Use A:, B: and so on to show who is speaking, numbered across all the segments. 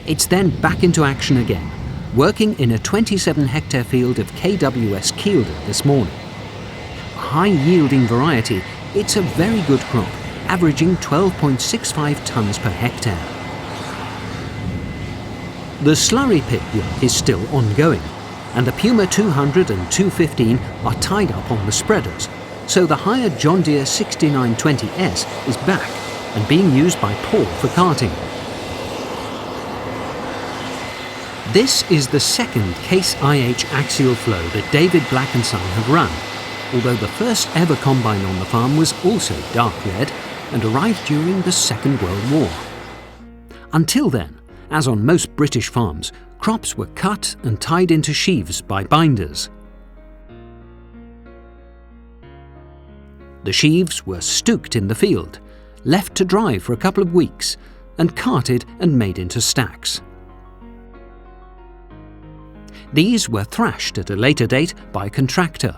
A: It's then back into action again, working in a 27-hectare field of KWS Kielder this morning. A high-yielding variety, it's a very good crop, averaging 12.65 tonnes per hectare. The slurry pit work is still ongoing, and the Puma 200 and 215 are tied up on the spreaders, so the higher John Deere 6920S is back and being used by Paul for carting. This is the second Case IH Axial-Flow that David Black & Son have run, although the first ever combine on the farm was also dark red and arrived during the Second World War. Until then, as on most British farms, crops were cut and tied into sheaves by binders. The sheaves were stooked in the field, left to dry for a couple of weeks, and carted and made into stacks. These were thrashed at a later date by a contractor.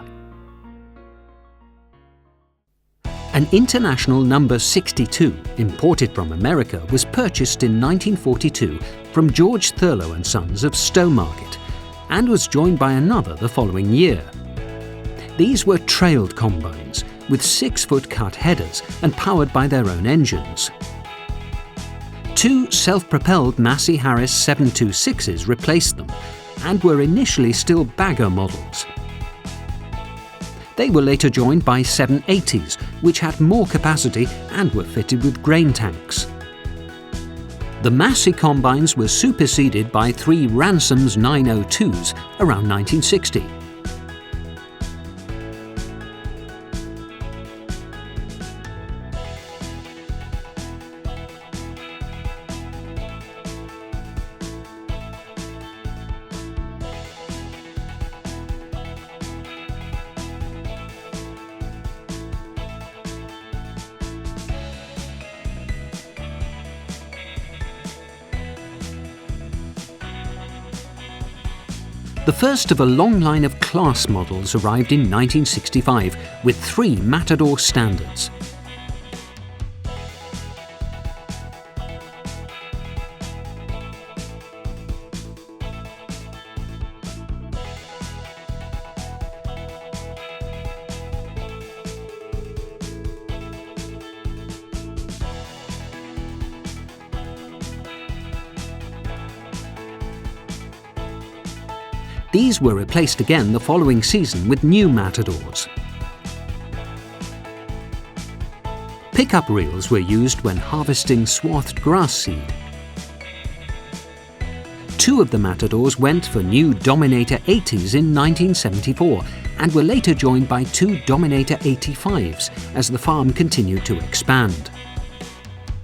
A: An International number 62, imported from America, was purchased in 1942 from George Thurlow & Sons of Stowmarket, and was joined by another the following year. These were trailed combines, with 6-foot cut headers and powered by their own engines. 2 self-propelled Massey Harris 726s replaced them, and were initially still bagger models. They were later joined by 780s, which had more capacity and were fitted with grain tanks. The Massey combines were superseded by 3 Ransom's 902s around 1960. The first of a long line of Claas models arrived in 1965 with 3 Matador standards. These were replaced again the following season with new Matadors. Pickup reels were used when harvesting swathed grass seed. 2 of the Matadors went for new Dominator 80s in 1974 and were later joined by 2 Dominator 85s as the farm continued to expand.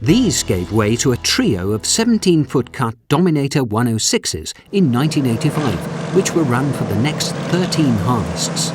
A: These gave way to a trio of 17-foot cut Dominator 106s in 1985, which were run for the next 13 harvests.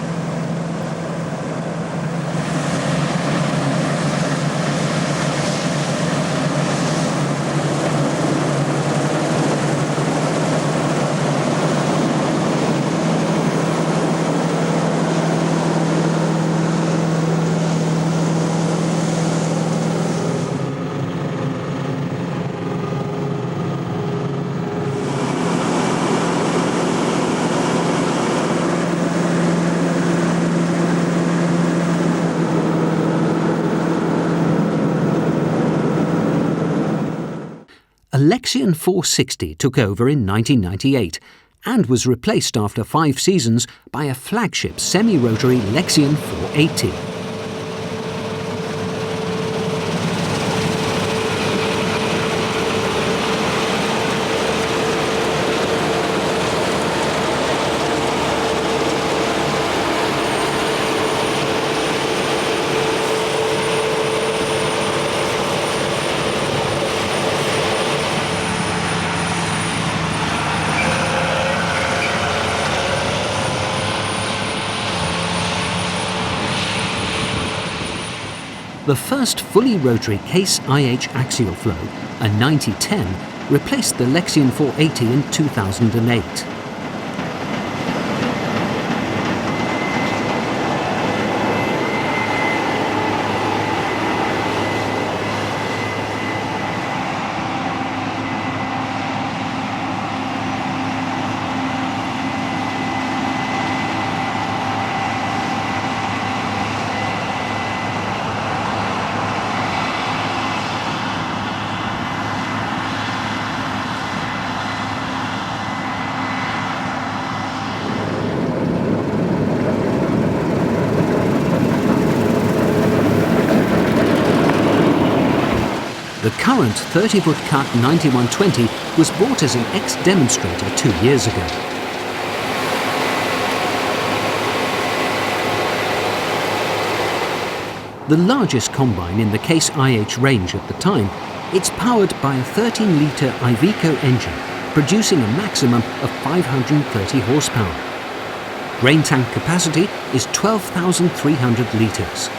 A: A Lexion 460 took over in 1998 and was replaced after 5 seasons by a flagship semi-rotary Lexion 480. The first fully rotary Case IH Axial-Flow, a 9010, replaced the Lexion 480 in 2008. The current 30-foot cut 9120 was bought as an ex-demonstrator 2 years ago. The largest combine in the Case IH range at the time, it's powered by a 13-litre Iveco engine, producing a maximum of 530 horsepower. Grain tank capacity is 12,300 litres.